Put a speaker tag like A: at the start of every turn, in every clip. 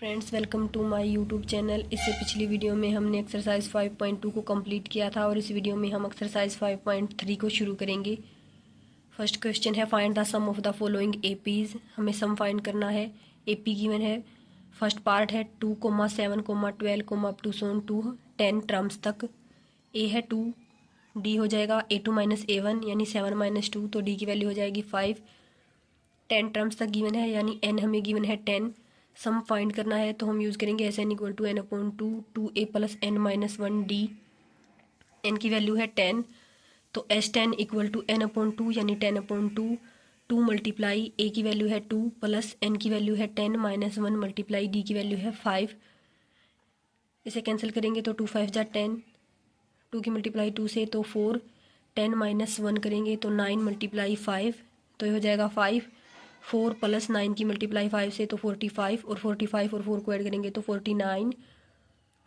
A: Friends, welcome to my YouTube channel. इससे पिछली video में हमने एक्सरसाइज 5.2 को कंप्लीट किया था और इस वीडियो में हम एक्सरसाइज 5.3 को शुरू करेंगे। फर्स्ट क्वेश्चन है find the sum of the following APs. हमें सम फाइंड करना है। एपी गिवन है। फर्स्ट पार्ट है 2, 7, 12, up to so on to 10 terms तक। ए है 2, डी हो जाएगा A2 माइनस A1 यानी 7 माइनस 2, तो डी की वैल्यू हो जाएगी 5। 10 टर्म्स तक गिवन है यानी n हमें गिवन है 10। सम फाइंड करना है तो हम यूज़ करेंगे S N equal to n upon 2a plus n minus 1d। n की वैल्यू है 10, तो S10 equal to n upon 2 यानी 10 अपॉन 2। 2 मल्टीप्लाई a की वैल्यू है 2 प्लस n की वैल्यू है 10 माइनस 1 मल्टीप्लाई d की वैल्यू है 5। इसे कैंसिल करेंगे तो 2 5 जा 10, 2 की मल्टीप्लाई 2 से तो 4, 10 माइनस 1 करेंगे तो 9 मल्टीप्लाई 5, तो ये हो जाएगा 5। 4 प्लस 9 की मल्टीप्लाई 5 से तो 45, और 45 और 4 को ऐड करेंगे तो 49।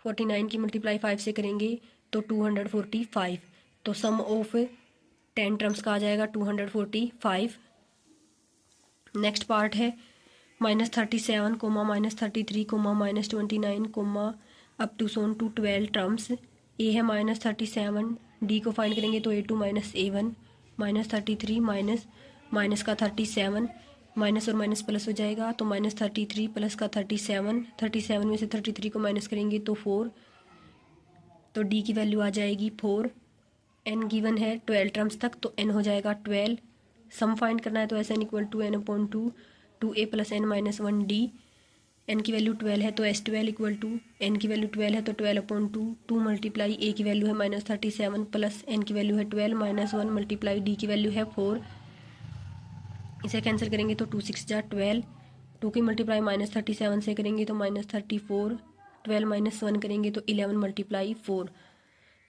A: 49 की मल्टीप्लाई 5 से करेंगे तो 245। तो सम ऑफ 10 टर्म्स का आ जाएगा 245। नेक्स्ट पार्ट है -37, -33, -29, अप टू सोन टू 12 टर्म्स। ए है -37, डी को फाइंड करेंगे तो A2 माइनस A1, -33 माइनस का 37, माइनस और माइनस प्लस हो जाएगा तो -33 प्लस का 37, 37 में से 33 को माइनस करेंगे तो 4, तो डी की वैल्यू आ जाएगी 4। एन गिवन है 12 टर्म्स तक, तो एन हो जाएगा 12। सम फाइंड करना है तो S N equal to n upon 2a plus n minus 1d। N की वैल्यू 12 है तो S12 इक्वल टू एन की वैल्यू 12 है तो 12 अपॉन 2 मल्टीप्लाई a की वैल्यू है -37 प्लस n की वैल्यू है 12 माइनस 1 मल्टीप्लाई d की वैल्यू है 4। इसे कैंसिल करेंगे तो 2 6 जा 12, 2 की मल्टीप्लाई -37 से करेंगे तो -34, 12 माइनस 1 करेंगे तो 11 मल्टीप्लाई 4,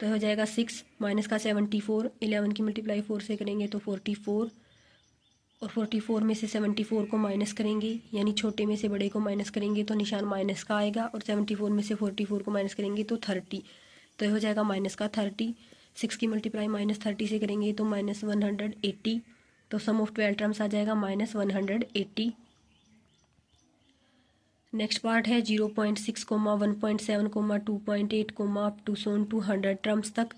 A: तो हो जाएगा 6 माइनस का 74, 11 की मल्टीप्लाई 4 से करेंगे तो 44, और 44 में से 74 को माइनस करेंगे यानी छोटे में से बड़े को माइनस करेंगे तो निशान माइनस का आएगा, और 74 में से 44 को माइनस करेंगे तो 30, तो ये हो जाएगा माइनस का 30। 6 की मल्टीप्लाई -30 से करेंगे तो -180, तो सम ऑफ 12 टर्म्स आ जाएगा -180। नेक्स्ट पार्ट है 0.6, 1.7, 2.8, अप टू सोन 200 टर्म्स तक।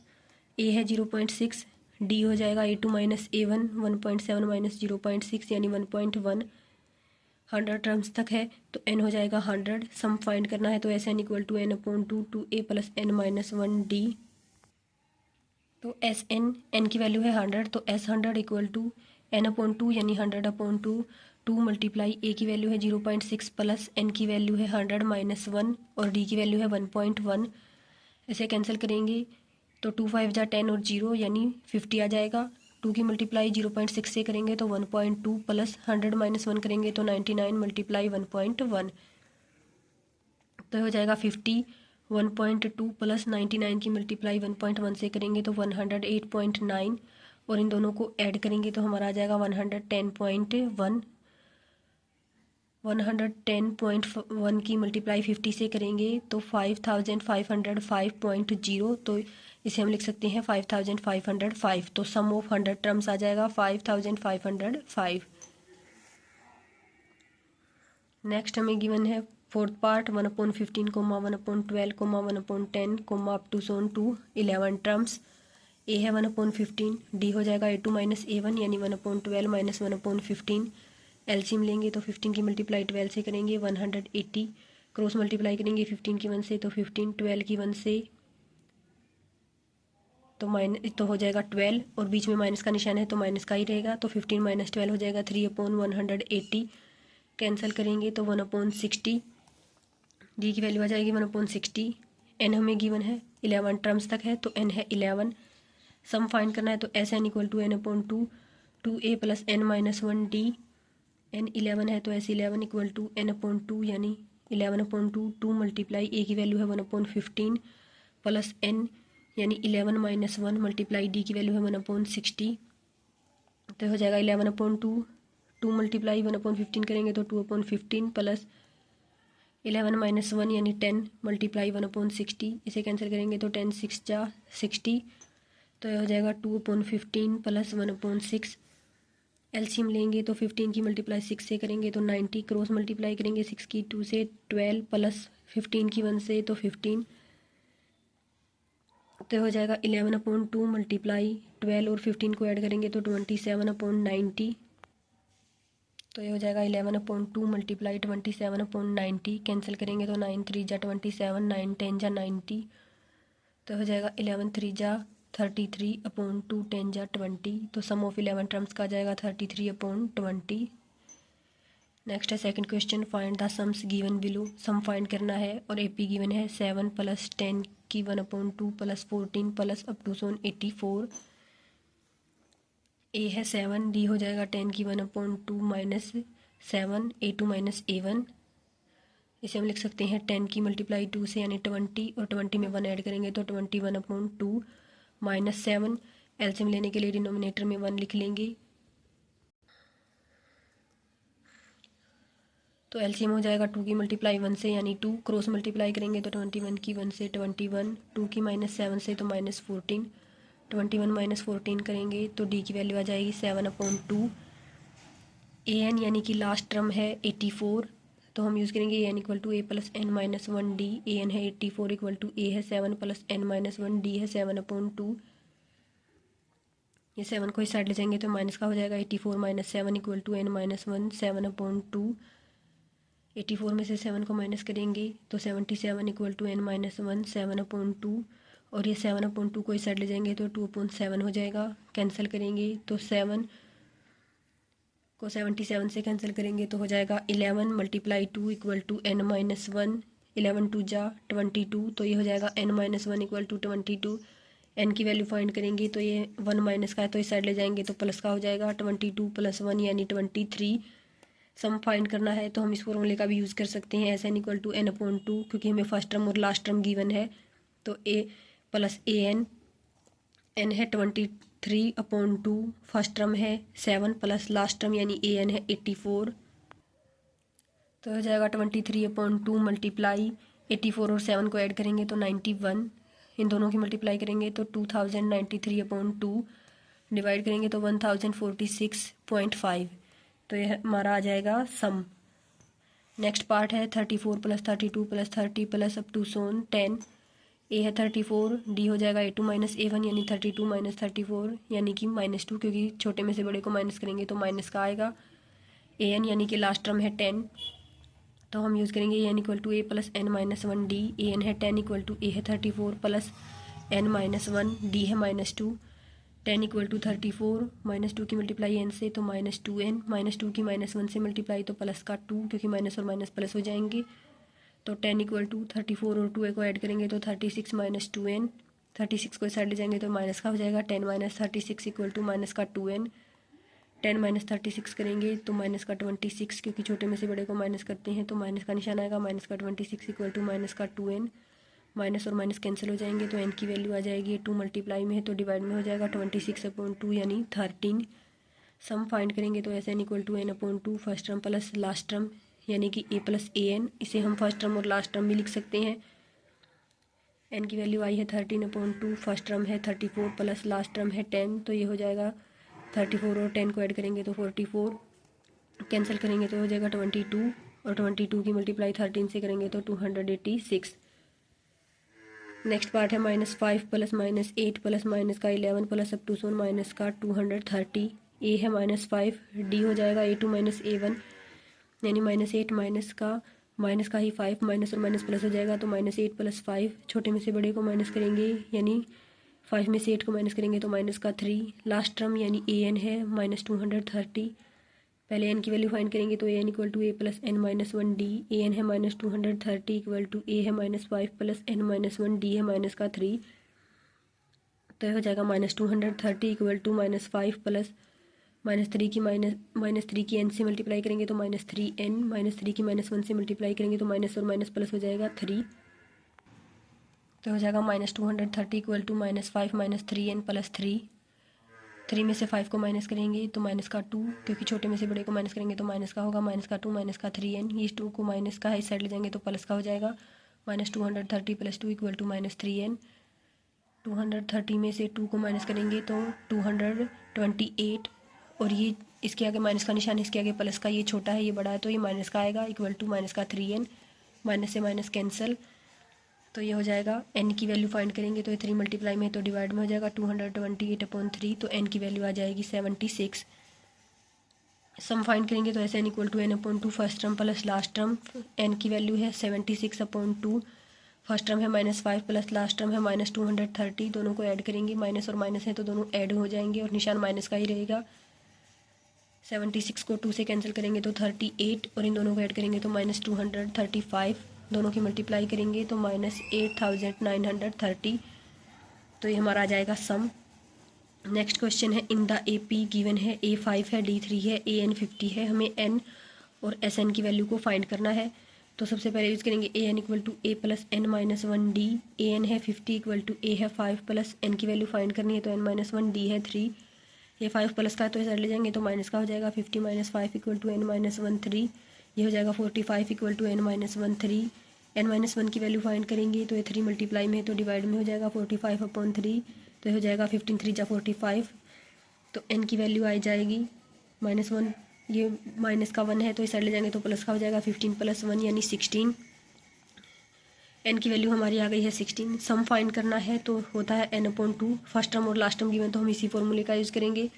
A: ए है 0.6, डी हो जाएगा A2 माइनस A1, 1.7 माइनस 0.6 यानी 1.1। 100 टर्म्स तक है तो n हो जाएगा 100। सम फाइंड करना है तो S N equal to n upon 2a plus n minus 1d। तो एस एन की वैल्यू है 100, तो S100 equal to n upon 2 यानी 100 अपॉन 2 मल्टीप्लाई a की वैल्यू है 0.6 प्लस n की वैल्यू है 100 माइनस 1, और d की वैल्यू है 1.1। इसे कैंसिल करेंगे तो 2 5 जा 10 और 0 यानी 50 आ जाएगा। 2 की मल्टीप्लाई 0.6 से करेंगे तो 1.2 प्लस 100 माइनस 1 करेंगे तो 99 मल्टीप्लाई 1.1, तो हो जाएगा 50। 1.2 प्लस 99 की मल्टीप्लाई 1.1 से करेंगे तो 108.9, और इन दोनों को ऐड करेंगे तो हमारा आ जाएगा 110.1। 110.1 की मल्टीप्लाई 50 से करेंगे तो 5505.0, तो इसे हम लिख सकते हैं 5505, तो सम ऑफ 100 टर्म्स आ जाएगा 5505। नेक्स्ट हमें गिवन है fourth part 1/15, 1/12, 1/10, up to so on 11 terms. A है 1/15, डी हो जाएगा A2 माइनस A1 यानी 1/12 माइनस 1/15। एलसीएम लेंगे तो 15 की मल्टीप्लाई 12 से करेंगे 180, क्रॉस मल्टीप्लाई करेंगे 15 की 1 से तो 15, 12 की 1 से तो हो जाएगा 12, और बीच में माइनस का निशान है तो माइनस का ही रहेगा, तो 15 माइनस 12 हो जाएगा 3/180। कैंसिल करेंगे तो 1/60, डी की वैल्यू आ जाएगी 1/60। एन हमें गिवन है 11 टर्म्स तक है तो एन है 11। सम फाइंड करना है तो S N equal to n upon 2a plus n minus 1d। N 11 है तो S 11 equal to n upon 2 यानी 11 अपॉन 2 मल्टीप्लाई a की वैल्यू है 1/15 प्लस n यानी 11 माइनस 1 मल्टीप्लाई d की वैल्यू है 1/60, तो हो जाएगा 11 अपॉन 2 मल्टीप्लाई 1/15 करेंगे तो 2/15 प्लस 11 माइनस 1 यानी 10 मल्टीप्लाई 1/60। इसे कैंसिल करेंगे तो 10 6 जा 60, तो यह हो जाएगा 2/15 प्लस 1/6, एलसीएम लेंगे तो 15 की मल्टीप्लाई 6 से करेंगे तो 90, क्रॉस मल्टीप्लाई करेंगे 6 की 2 से 12 प्लस 15 की 1 से तो 15, तो हो जाएगा 11/2 मल्टीप्लाई 12 और 15 को ऐड करेंगे तो 27/90, तो ये हो जाएगा 11/2 मल्टीप्लाई 27/90, कैंसिल करेंगे तो 9 3 जा 27, 9 10 जा 90, तो हो जाएगा 11 3 जा 33/2, 10 जा 20, तो सम ऑफ 11 टर्म्स का आ जाएगा 33/20। नेक्स्ट है second question, find the sums given below. Some find करना है और एपी गिवन है 7 प्लस 10 की 1/2 प्लस 14 प्लस अप टू सोन 84। ए है 7, डी हो जाएगा 10 की 1/2 माइनस 7, A2 माइनस A1। इसे हम लिख सकते हैं 10 की मल्टीप्लाई 2 से यानी 20, और 20 में 1 ऐड करेंगे तो 21/2 माइनस 7। एलसीएम लेने के लिए डिनोमिनेटर में 1 लिख लेंगे, तो एलसीएम हो जाएगा 2 की मल्टीप्लाई 1 से यानी 2, क्रॉस मल्टीप्लाई करेंगे तो 21 की 1 से 21, 2 की माइनस 7 से तो माइनस 14, 21 माइनस 14 करेंगे तो डी की वैल्यू आ जाएगी 7/2। ए एन यानी कि लास्ट टर्म है 84, तो हम यूज़ करेंगे A N equal to A plus N minus 1 D. A N है 84 इक्वल टू ए है 7 प्लस एन माइनस 1, डी है 7/2। ये 7 को इस साइड ले जाएंगे तो माइनस का हो जाएगा 84 minus 7 equal to n minus 1, 7/2। 84 में से 7 को माइनस करेंगे तो 77 इक्वल टू एन माइनस 1, 7/2, और ये 7/2 को इस साइड ले जाएंगे तो 2/7 हो जाएगा। कैंसिल करेंगे तो 7 को 77 से कैंसिल करेंगे तो हो जाएगा 11 multiply 2 equal to n minus 1, 11 2 जा 22, तो ये हो जाएगा n minus 1 equal to 22। N की वैल्यू फाइंड करेंगे तो ये 1 माइनस का है तो इस साइड ले जाएंगे तो प्लस का हो जाएगा 22 प्लस 1 यानी 23। सम फाइंड करना है तो हम इस फॉर्मूले का भी यूज़ कर सकते हैं, S N equal to n/2, क्योंकि हमें फर्स्ट टर्म और लास्ट टर्म गिवन है, तो ए प्लस ए एन, एन है 23/2, फर्स्ट टर्म है 7 प्लस लास्ट टर्म यानी ए एन है 84, तो हो जाएगा 23/2 मल्टीप्लाई 84 और 7 को ऐड करेंगे तो 91, इन दोनों की मल्टीप्लाई करेंगे तो 2093/2, डिवाइड करेंगे तो 1046.5, तो यह हमारा आ जाएगा सम। नेक्स्ट पार्ट है 34 plus 32 plus 30 plus up to so on 10। A है 34, डी हो जाएगा A2 माइनस A1 यानी 32 माइनस 34 यानी कि -2, क्योंकि छोटे में से बड़े को माइनस करेंगे तो माइनस का आएगा। ए एन यानी कि लास्ट टर्म है 10, तो हम यूज़ करेंगे n equal to A plus N minus 1 D. A N है 10 इक्वल टू ए है 34 प्लस एन माइनस 1, डी है -2। 10 इक्वल टू 34, -2 की मल्टीप्लाई एन से तो -2n, -2 की -1 से मल्टीप्लाई तो प्लस का 2, क्योंकि माइनस और माइनस प्लस हो जाएंगे, तो 10 इक्वल टू 34 और 2 को ऐड करेंगे तो 36 माइनस 2n, 36 को साइड ले जाएंगे तो माइनस का हो जाएगा 10 माइनस 36 इक्वल टू माइनस का 2n। 10 माइनस 36 करेंगे तो माइनस का 26, क्योंकि छोटे में से बड़े को माइनस करते हैं तो माइनस का निशान आएगा, माइनस का 26 इक्वल टू माइनस का 2n। माइनस और माइनस कैंसिल हो जाएंगे तो एन की वैल्यू आ जाएगी, 2 मल्टीप्लाई में है तो डिवाइड में हो जाएगा 26/2 यानी 13। सम फाइंड करेंगे तो S N equal to n/2, first term plus last term यानी कि ए प्लस ए एन, इसे हम फर्स्ट टर्म और लास्ट टर्म भी लिख सकते हैं। एन की वैल्यू आई है 13/2, फर्स्ट टर्म है 34 प्लस लास्ट टर्म है 10, तो ये हो जाएगा 34 और 10 को ऐड करेंगे तो 44, कैंसिल करेंगे तो हो जाएगा 22, और 22 की मल्टीप्लाई 13 से करेंगे तो 286। नेक्स्ट पार्ट है -5 प्लस -8 प्लस माइनस का 11 plus up to so on minus का 230। ए है -5, डी हो जाएगा A2 माइनस A1 यानी -8 माइनस का ही 5, माइनस और माइनस प्लस हो जाएगा तो -8 प्लस 5, छोटे में से बड़े को माइनस करेंगे यानी 5 में से 8 को माइनस करेंगे तो माइनस का 3, लास्ट टर्म यानी ए एन है -230। पहले एन की वैल्यू फाइंड करेंगे तो A N equal to A plus N minus 1 D. A N है -230 इक्वल टू ए है -5 प्लस एन माइनस 1 डी है माइनस का 3, तो यह हो जाएगा -230 इक्वल टू -5 प्लस -3 की एन से मल्टीप्लाई करेंगे तो -3n, -3 की -1 से मल्टीप्लाई करेंगे तो माइनस और माइनस प्लस हो जाएगा 3, तो हो जाएगा -230 इक्वल टू -5 -3n प्लस 3 में से 5 को माइनस करेंगे तो माइनस का 2, क्योंकि छोटे में से बड़े को माइनस करेंगे तो माइनस का होगा, माइनस का 2 माइनस का 3n, ये 2 को माइनस का इस साइड ले जाएंगे तो प्लस का हो जाएगा, -230 प्लस 2 इक्वल टू -3n। 230 में से 2 को माइनस करेंगे तो 228, और ये इसके आगे माइनस का निशान, इसके आगे प्लस का, ये छोटा है ये बड़ा है तो ये माइनस का आएगा, इक्वल टू माइनस का 3n, माइनस से माइनस कैंसिल, तो ये हो जाएगा n की वैल्यू फाइंड करेंगे तो ये 3 मल्टीप्लाई में है तो डिवाइड में हो जाएगा 228/3, तो n की वैल्यू आ जाएगी 76। सम फाइंड करेंगे तो ऐसे n equal to n/2 first term plus last term, n की वैल्यू है 76/2, फर्स्ट टर्म है -5 प्लस लास्ट टर्म है -230, दोनों को ऐड करेंगे, माइनस और माइनस है तो दोनों ऐड हो जाएंगे और निशान माइनस का ही रहेगा। 76 को 2 से कैंसिल करेंगे तो 38 और इन दोनों को ऐड करेंगे तो -235, दोनों की मल्टीप्लाई करेंगे तो -8930, तो ये हमारा आ जाएगा सम। नेक्स्ट क्वेश्चन है इन द AP गिवन है A5 है, D3 है, AN 50 है, हमें N और SN की वैल्यू को फाइंड करना है। तो सबसे पहले यूज़ करेंगे AN equal to A plus N minus 1D, AN है 50 इक्वल टू A है 5 प्लस N की वैल्यू फाइंड करनी है तो N माइनस 1, D है 3, ये 5 प्लस का है तो इसे ले जाएंगे तो माइनस का हो जाएगा, 50 minus 5 equal to N minus 1 3, ये हो जाएगा 45 equal to N minus 1 3, N minus 1 की वैल्यू फाइंड करेंगे तो ये 3 मल्टीप्लाई में है तो डिवाइड में हो जाएगा 45/3, तो ये हो जाएगा 15 3 जा 45, तो n की वैल्यू आ जाएगी -1, ये माइनस का 1 है तो इस साइड ले जाएंगे तो प्लस का हो जाएगा 15 + 1 यानी 16, n की वैल्यू हमारी आ गई है 16। सम फाइंड करना है तो होता है n/2, फर्स्ट टर्म और लास्ट टर्म गिवन तो हम इसी फॉर्मूले का यूज़ करेंगे,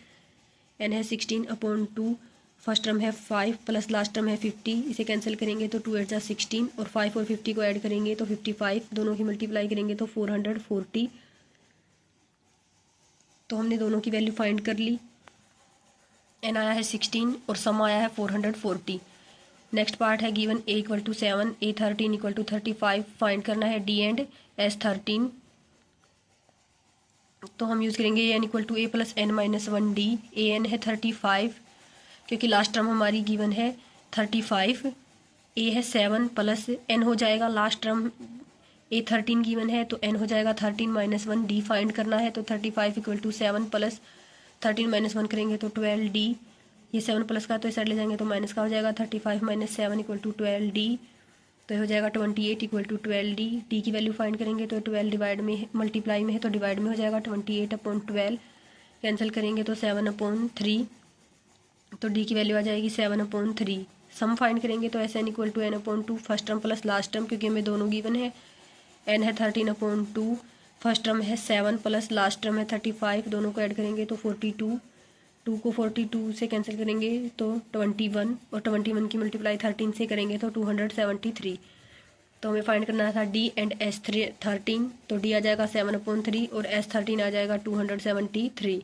A: n है 16/2, फर्स्ट टर्म है 5 प्लस लास्ट टर्म है 50, इसे कैंसिल करेंगे तो 2 8 जा 16 और 5 और 50 को ऐड करेंगे तो 55, दोनों की मल्टीप्लाई करेंगे तो 440, तो हमने दोनों की वैल्यू फाइंड कर ली, n आया है 16 और सम आया है 440। नेक्स्ट पार्ट है given A equal to 7, A 13 equal to 35, find करना है D एंड S 13, तो हम यूज़ करेंगे n equal to A plus N minus 1D, AN है 35 क्योंकि लास्ट टर्म हमारी गिवन है 35, A है 7 प्लस N हो जाएगा, लास्ट टर्म A 13 गिवन है तो N हो जाएगा 13 माइनस 1, D फाइंड करना है तो 35 इक्वल टू 7 प्लस 13 माइनस 1 करेंगे तो 12D, ये 7 प्लस का तो इस साइड ले जाएंगे तो माइनस का हो जाएगा, 35 माइनस 7 इक्वल टू 12D, तो ये हो जाएगा 28 इक्वल टू 12D, D की वैल्यू फाइंड करेंगे तो 12 डिवाइड में मल्टीप्लाई में है तो डिवाइड में हो जाएगा 28/12, कैंसिल करेंगे तो 7/3, तो D की वैल्यू आ जाएगी 7/3। सम फाइंड करेंगे तो SN equal to N/2 first term plus last term, क्योंकि हमें दोनों गिवन है, N है 13/2, फर्स्ट टर्म है 7 प्लस लास्ट टर्म है 35, दोनों को ऐड करेंगे तो 42, 2 को 42 से कैंसिल करेंगे तो 21 और 21 की मल्टीप्लाई 13 से करेंगे तो 273, तो हमें फाइंड करना था D एंड S 13, तो D आ जाएगा 7/3 और S 13 आ जाएगा 273।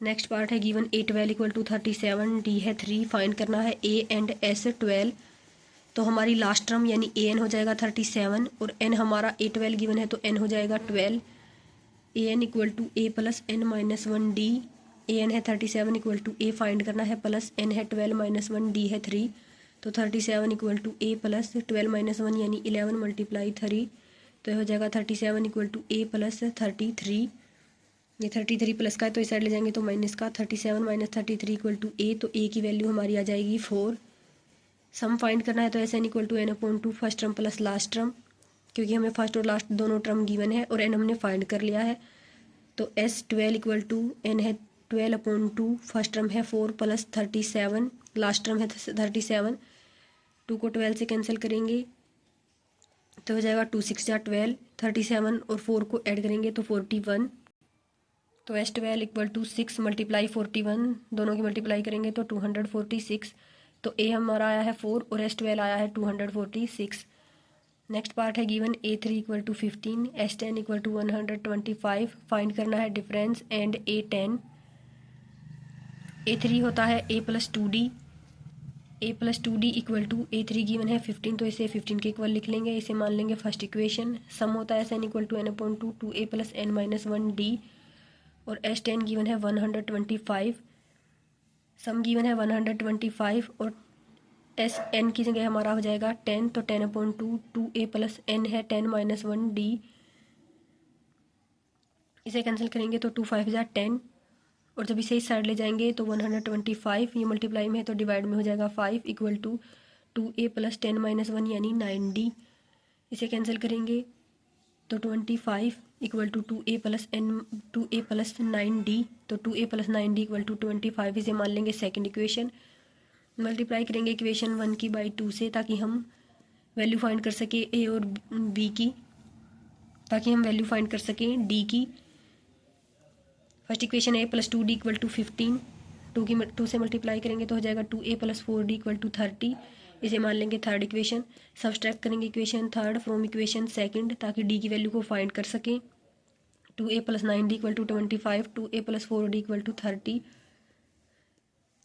A: नेक्स्ट पार्ट है given A 12 equal to 37, D है 3, फाइंड करना है A एंड S 12, तो हमारी लास्ट टर्म यानी AN हो जाएगा 37 और N हमारा A 12 गिवन है तो N हो जाएगा 12, AN equal to A plus N minus 1D, AN है 37 इक्वल टू A फाइंड करना है प्लस N है 12 माइनस 1, D है 3, तो 37 equal to A plus 12 minus 1 यानी 11 मल्टीप्लाई 3, तो यह हो जाएगा 37 इक्वल टू A प्लस 33, ये 33 प्लस का है तो इस साइड ले जाएंगे तो माइनस का, 37 माइनस 33 इक्वल टू A, तो A की वैल्यू हमारी आ जाएगी 4। सम फाइंड करना है तो SN equal to N/2 first term plus last term, क्योंकि हमें फर्स्ट और लास्ट दोनों टर्म गिवन है और N हमने फाइंड कर लिया है, तो S 12 इक्वल टू N है 12/2, फर्स्ट टर्म है 4 प्लस 37, लास्ट टर्म है 37, 2 को 12 से कैंसिल करेंगे तो हो जाएगा 2 6 जा 12, 37 और 4 को ऐड करेंगे तो 41, तो S 12 इक्वल टू 6 मल्टीप्लाई 41, दोनों की मल्टीप्लाई करेंगे तो 246, तो A हमारा आया है 4 और S 12 आया है 246। नेक्स्ट पार्ट है given A 3 equal to 15, S 10 equal to 125, find करना है डिफरेंस एंड A 10। A 3 होता है A plus 2D, A plus 2D equal to A 3 given है 15, तो इसे 15 के इक्वल लिख लेंगे, इसे मान लेंगे फर्स्ट इक्वेशन। सम होता है SN equal to N/2 2A plus N minus 1D और S 10 गिवन है 125, सम गिवन है 125 और S N की जगह हमारा हो जाएगा 10, तो 10/2 2A प्लस N है 10 माइनस 1D, इसे कैंसिल करेंगे तो 2 5 जा 10 और जब इसे इस साइड ले जाएंगे तो 125, ये मल्टीप्लाई में है तो डिवाइड में हो जाएगा 5 equal to 2A plus 10 minus 1 यानी 9D, इसे कैंसिल करेंगे तो 25 इक्वल टू 2a+9d, तो 2a+9d इक्वल टू 25 इसे मान लेंगे सेकंड इक्वेशन। मल्टीप्लाई करेंगे इक्वेशन 1 की बाई 2 से, ताकि हम वैल्यू फाइंड कर सके ए और बी की, ताकि हम वैल्यू फाइंड कर सकें डी की। फर्स्ट इक्वेशन है a+2d इक्वल टू 15, 2 से मल्टीप्लाई करेंगे तो हो जाएगा 2a+4d इक्वल टू 30, इसे मान लेंगे थर्ड इक्वेशन। सब्सट्रैक्ट करेंगे equation third from equation second, ताकि डी की वैल्यू को फाइंड कर सकें। 2a+9d equal to 25, 2a+4d equal to 30।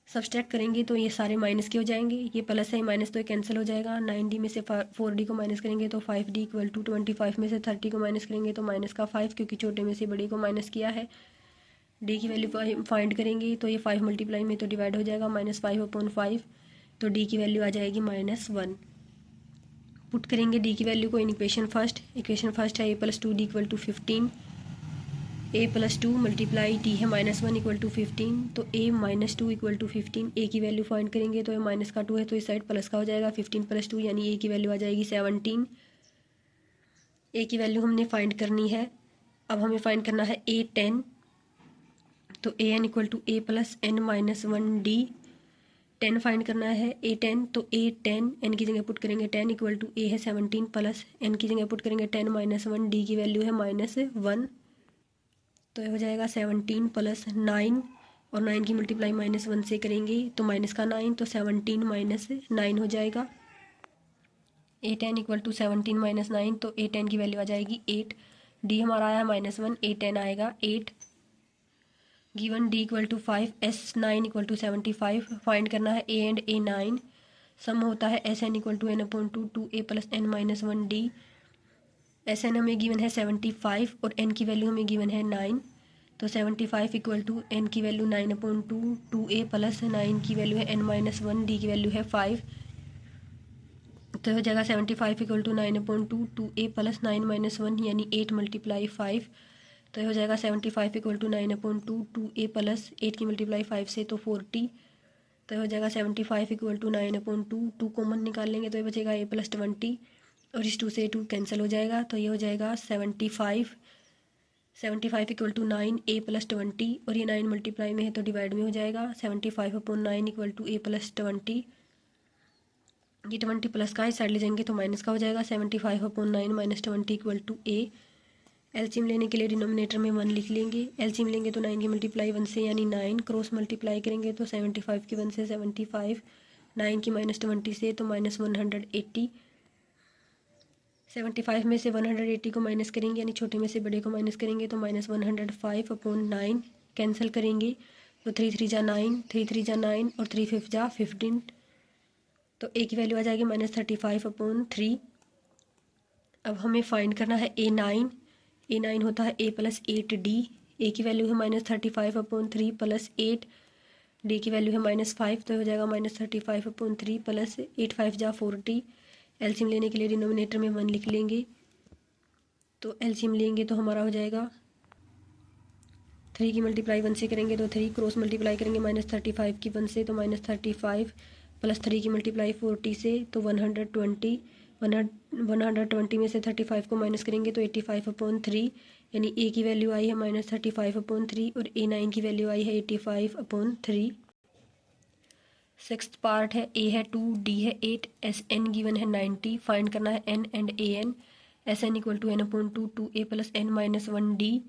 A: Subtract करेंगे तो ये सारे माइनस के हो जाएंगे, ये प्लस है माइनस तो ये कैंसिल हो जाएगा। 9d में से 4d को माइनस करेंगे तो 5d इक्वल टू 25 में से 30 को माइनस करेंगे तो माइनस का 5, क्योंकि छोटे में से बड़े को माइनस किया है। डी की वैल्यू फाइंड करेंगे तो ये 5 मल्टीप्लाई में तो डिवाइड हो जाएगा, -5/5, तो डी की वैल्यू आ जाएगी -1। पुट करेंगे डी की वैल्यू को इन इक्वेशन फर्स्ट है a+2d equal to 15, a+2 multiply D है -1 इक्वल टू 15, तो a-2 इक्वल टू 15। ए की वैल्यू फाइंड करेंगे तो ये माइनस का 2 है तो इस साइड प्लस का हो जाएगा, 15 + 2 यानी ए की वैल्यू आ जाएगी 17। ए की वैल्यू हमने फाइंड करनी है। अब हमें फाइंड करना है a10, तो an equal to a+n-1d, 10 find करना है a10, तो a10 n की जगह पुट करेंगे 10 इक्वल टू a है 17 प्लस n की जगह पुट करेंगे 10 -1, d की वैल्यू है -1, तो ये हो जाएगा 17 + 9, और 9 की मल्टीप्लाई -1 से करेंगे तो माइनस का 9, तो 17 - 9 हो जाएगा। a10 इक्वल टू 17 - 9, तो a10 की वैल्यू आ जाएगी 8, d हमारा आया -1, a10 आएगा 8। Given d equal to 5, s9 equal to 75, find करना है a एंड a9। सम होता है sn equal to n/2 2a+n-1d। sn हमें गिवन है 75 और n की वैल्यू हमें गिवन है 9, तो 75 इक्वल टू n की वैल्यू 9/2, 2a+9 की वैल्यू है n-1, d की वैल्यू है 5, तो हो जाएगा 75 इक्वल टू 9/2, 2a+9 - 1 यानी 8 × 5, तो हो जाएगा 75 इक्वल टू 9/2, 2a+8 की मल्टीप्लाई 5 से तो 40, तो हो जाएगा 75 इक्वल टू 9/2, 2 कॉमन निकाल लेंगे तो ये बचेगा a+20, और इस 2 से 2 कैंसिल हो जाएगा, तो ये हो जाएगा 75 इक्वल टू 9 a+20, और ये 9 मल्टीप्लाई में है तो डिवाइड में हो जाएगा, 75/9 इक्वल टू a+20। ये 20 प्लस का इस साइड ले जाएंगे तो माइनस का हो जाएगा, 75/9 - 20 इक्वल टू a। एलसीएम लेने के लिए डिनोमिनेटर में 1 लिख लेंगे। एलसीएम लेंगे तो 9 की मल्टीप्लाई 1 से यानी 9, क्रॉस मल्टीप्लाई करेंगे तो 75 की 1 से 75, 9 की -20 से तो -180, 75 में से 180 को माइनस करेंगे यानी छोटे में से बड़े को माइनस करेंगे तो -105/9 कैंसिल करेंगे तो 3 3 जा 9, 3 3 जा 9 और 3 5 जा 15, तो ए की वैल्यू आ जाएगी -35/3। अब हमें फाइंड करना है a9 होता है a+8d, ए की वैल्यू है -35/3 + 8, डी की वैल्यू है -5, तो हो जाएगा -35/3 + 8 5 जा 40। एलसीएम लेने के लिए डिनोमिनेटर में 1 लिख लेंगे, तो एलसीएम लेंगे तो हमारा हो जाएगा 3 की मल्टीप्लाई 1 से करेंगे तो 3, क्रॉस मल्टीप्लाई करेंगे -35 की 1 से तो -35 + 3 की मल्टीप्लाई 40 से तो 120, 120 में से 35 को माइनस करेंगे तो 85/3, यानी ए की वैल्यू आई है -35/3 और a9 की वैल्यू आई है 85/3। सिक्स्थ पार्ट है, ए है 2, डी है 8, एस एन गिवन है 90, फाइंड करना है N and A N. S N equal to n/2, 2a+n-1d,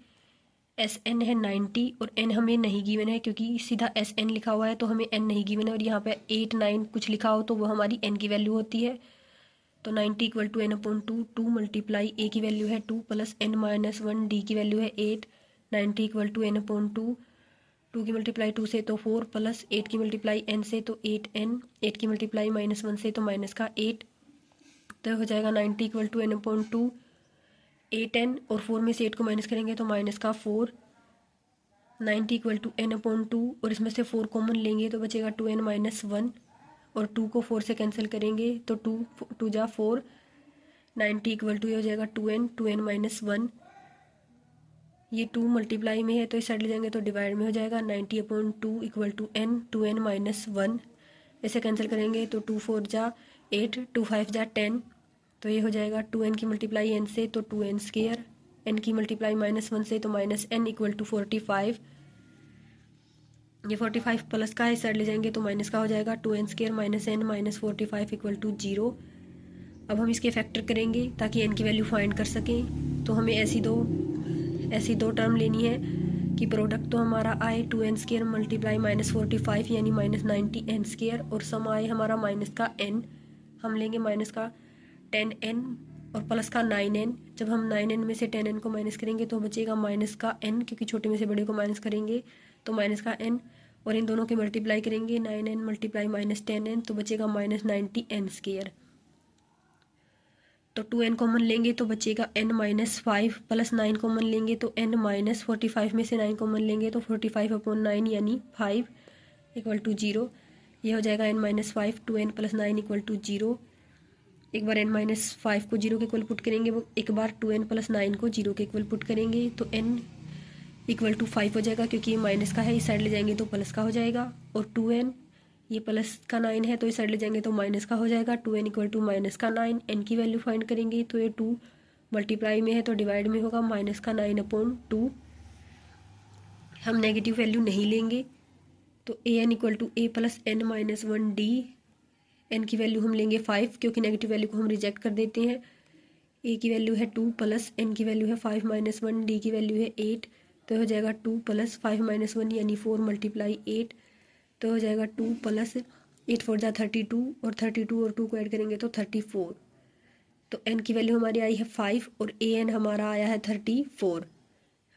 A: S N है 90 और एन हमें नहीं गिवन है, क्योंकि सीधा एस एन लिखा हुआ है तो हमें एन नहीं गिवन है, और यहाँ पे 8 9 कुछ लिखा हो तो वो हमारी एन की वैल्यू होती है। तो 90 इक्वल टू n/2, 2 मल्टीप्लाई ए की वैल्यू है 2 + n-1, डी की वैल्यू है 8, 90 इक्वल टू n/2, 2 की मल्टीप्लाई 2 से तो 4 + 8 की मल्टीप्लाई n से तो 8n, 8 की मल्टीप्लाई -1 से तो माइनस का 8, तो हो जाएगा 90 इक्वल टू n/2, 8n, और 4 में से 8 को माइनस करेंगे तो माइनस का 4, 90 इक्वल टू n/2, और इसमें से 4 कॉमन लेंगे तो बचेगा 2n - 1, और 2 को 4 से कैंसिल करेंगे तो 2 जा 4, 90 इक्वल टू ये हो जाएगा 2n - 1, ये 2 मल्टीप्लाई में है तो इस साइड ले जाएंगे तो डिवाइड में हो जाएगा, 90/2 इक्वल टू n, 2n - 1, ऐसे कैंसिल करेंगे तो 2 4 जा 8, 2 5 जा 10, तो ये हो जाएगा 2n की मल्टीप्लाई n से तो 2n स्क्वायर, एन की मल्टीप्लाई -1 से, तो माइनस एन इक्वल टू 45। ये 45 प्लस का है, इस साइड ले जाएंगे तो माइनस का हो जाएगा, 2n² minus N minus 45 equal to 0। अब हम इसके फैक्टर करेंगे ताकि एन की वैल्यू फाइंड कर सकें। तो हमें ऐसी दो टर्म लेनी है कि प्रोडक्ट तो हमारा आए 2n² मल्टीप्लाई -45 यानी -90n², और सम आए हमारा माइनस का n। हम लेंगे माइनस का 10n और प्लस का 9n। जब हम 9n में से 10n को माइनस करेंगे तो बचेगा माइनस का n, क्योंकि छोटे में से बड़े को माइनस करेंगे तो माइनस का n, और इन दोनों की मल्टीप्लाई करेंगे 9n मल्टीप्लाई -10n तो बचेगा -90n²। तो 2n कॉमन लेंगे तो बचेगा n-5 प्लस 9 कॉमन लेंगे तो n-45 में से 9 कॉमन लेंगे तो 45/9 यानी 5 इक्वल टू 0। ये हो जाएगा n-5, 2n plus 9 equal to 0। एक बार n-5 को 0 के इक्वल पुट करेंगे, वो एक बार 2n प्लस 9 को 0 के इक्वल पुट करेंगे तो n इक्वल टू 5 हो जाएगा, क्योंकि ये माइनस का है, इस साइड ले जाएंगे तो प्लस का हो जाएगा। और 2n ये प्लस का 9 है तो इस साइड ले जाएंगे तो माइनस का हो जाएगा, 2n इक्वल टू माइनस का 9। n की वैल्यू फाइंड करेंगे तो ये 2 मल्टीप्लाई में है तो डिवाइड में होगा, माइनस का 9/2। हम नेगेटिव वैल्यू नहीं लेंगे तो an equal to a plus n-1d। n की वैल्यू हम लेंगे 5, क्योंकि नेगेटिव वैल्यू को हम रिजेक्ट कर देते हैं। a की वैल्यू है 2 प्लस n की वैल्यू है 5 - 1, d की वैल्यू है 8, तो हो जाएगा 2 प्लस 5 - 1 यानी 4 मल्टीप्लाई 8, तो हो जाएगा 2 प्लस 8 4 जा 32, और 32 और 2 को ऐड करेंगे तो 34। तो n की वैल्यू हमारी आई है 5 और an हमारा आया है 34।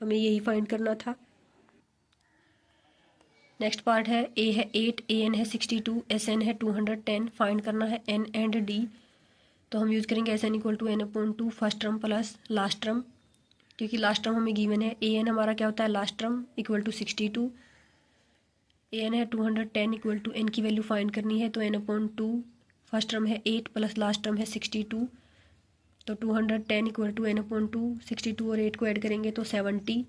A: हमें यही फाइंड करना था। नेक्स्ट पार्ट है a है 8, an है 62, sn है 210। फाइंड करना है n एंड d। तो हम यूज़ करेंगे sn equal to n/2 first term plus last term, क्योंकि लास्ट टर्म हमें गिवन है। an हमारा क्या होता है last term equal to 62, an है 210 इक्वल टू n की वैल्यू फाइंड करनी है तो n/2 फर्स्ट टर्म है 8 प्लस लास्ट टर्म है 62, तो 210 इक्वल टू n/2, 62 और 8 को ऐड करेंगे तो 70।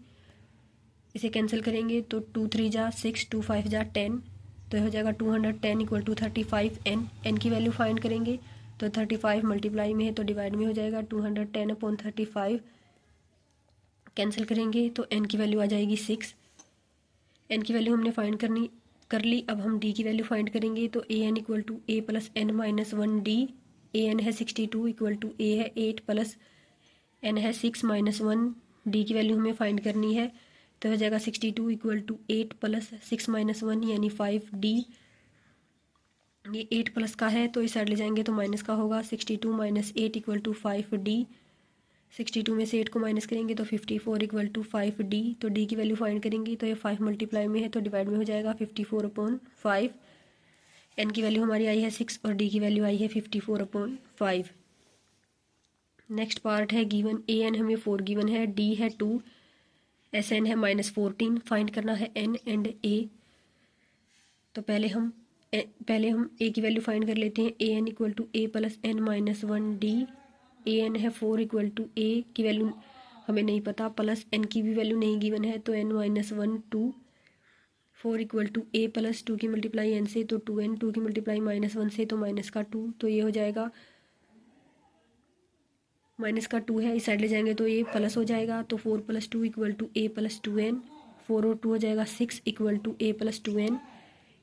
A: इसे कैंसिल करेंगे तो 2 3 जा 6, 2 5 जा 10, तो हो जाएगा 210 इक्वल टू 35n। n की वैल्यू फाइंड करेंगे तो 35 मल्टीप्लाई में है तो डिवाइड में हो जाएगा, 210/35 कैंसिल करेंगे तो n की वैल्यू आ जाएगी 6। n की वैल्यू हमने फाइंड कर ली। अब हम d की वैल्यू फाइंड करेंगे तो an equal to a plus n-1d। an है 62 इक्वल टू a है 8 प्लस n है 6 - 1, d की वैल्यू हमें फाइंड करनी है तो हो जाएगा 62 इक्वल टू 8 प्लस 6 - 1 यानी 5d। ये 8 प्लस का है तो इस साइड ले जाएंगे तो माइनस का होगा, 62 - 8 इक्वल टू 5d। 62 में से 8 को माइनस करेंगे तो 54 इक्वल टू 5d। तो d की वैल्यू फाइंड करेंगे तो ये 5 मल्टीप्लाई में है तो डिवाइड में हो जाएगा, 54/5। n की वैल्यू हमारी आई है 6 और d की वैल्यू आई है 54/5। नेक्स्ट पार्ट है गिवन an हमें 4 गिवन है, d है 2, sn है -14। फाइंड करना है n एंड a। तो पहले हम a की वैल्यू फाइंड कर लेते हैं। an equal to a plus n-1d। an है 4 इक्वल टू a की वैल्यू हमें नहीं पता, प्लस n की भी वैल्यू नहीं गिवन है तो n-1 2। 4 equal to a plus 2 की मल्टीप्लाई n से तो 2n, 2 की मल्टीप्लाई -1 से तो माइनस का 2, तो ये हो जाएगा माइनस का 2 है, इस साइड ले जाएंगे तो ये प्लस हो जाएगा, तो 4 + 2 equal to a plus 2n। 4 और 2 हो जाएगा 6 equal to a plus 2n।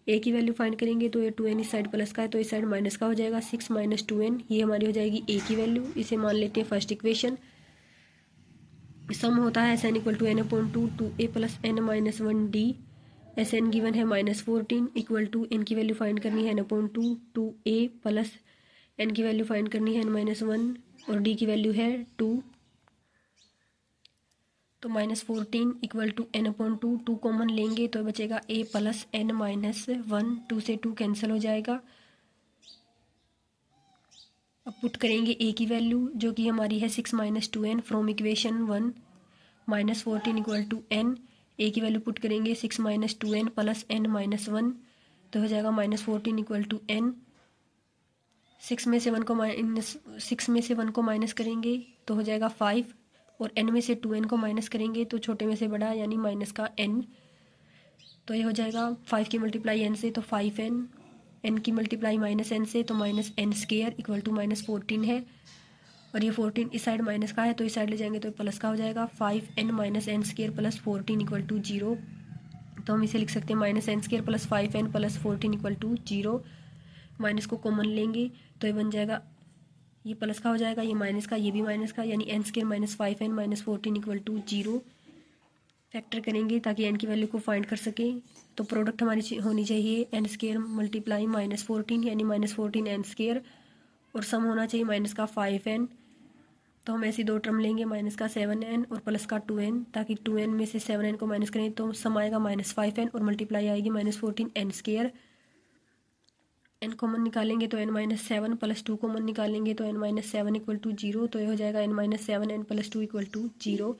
A: a की वैल्यू फाइंड करेंगे तो ये 2n इस साइड प्लस का है तो इस साइड माइनस का हो जाएगा, 6 - 2n। ये हमारी हो जाएगी a की वैल्यू। इसे मान लेते हैं फर्स्ट इक्वेशन। सम होता है sn equal to n/2 2a plus n-1d। sn given है -14 इक्वल टू n की वैल्यू फाइंड करनी है n/2 2a प्लस n की वैल्यू फाइंड करनी है n-1 और d की वैल्यू है 2, तो -14 इक्वल टू n/2। 2 कॉमन लेंगे तो बचेगा a प्लस n-1, 2 से 2 कैंसिल हो जाएगा। अब पुट करेंगे a की वैल्यू जो कि हमारी है 6 - 2n from equation 1, -14 equal to n। a की वैल्यू पुट करेंगे 6 - 2n प्लस n-1, तो हो जाएगा -14 इक्वल टू n। 6 में से 1 को माइनस करेंगे तो हो जाएगा 5, और n में से 2n को माइनस करेंगे तो छोटे में से बड़ा यानी माइनस का n। तो ये हो जाएगा 5 की मल्टीप्लाई n से तो 5n, n की मल्टीप्लाई -n से तो -n² इक्वल टू -14 है। और ये 14 इस साइड माइनस का है तो इस साइड ले जाएंगे तो प्लस का हो जाएगा। 5n minus N square plus 14 equal to 0। तो हम इसे लिख सकते हैं minus N square plus 5n plus 14 equal to 0। Minus को कॉमन लेंगे तो ये बन जाएगा, ये प्लस का हो जाएगा, ये माइनस का, ये भी माइनस का, यानी N square minus 5n minus 14 equal to 0। Factor करेंगे ताकि एन की वैल्यू को फाइंड कर सकें। तो प्रोडक्ट हमारी होनी चाहिए एन स्केयर मल्टीप्लाई माइनस 14 यानी माइनस 14 एन स्केयर, और सम होना चाहिए माइनस का 5n। तो हम ऐसी दो टर्म लेंगे, माइनस का 7n और प्लस का 2n, ताकि 2n में से 7n को माइनस करें तो सम आएगा माइनस 5n और मल्टीप्लाई आएगी minus 14 N square. n common निकालेंगे तो n माइनस 7 प्लस 2 कॉमन निकालेंगे तो n माइनस 7 इक्वल टू 0। तो ये हो जाएगा n minus 7n plus 2 equal to 0।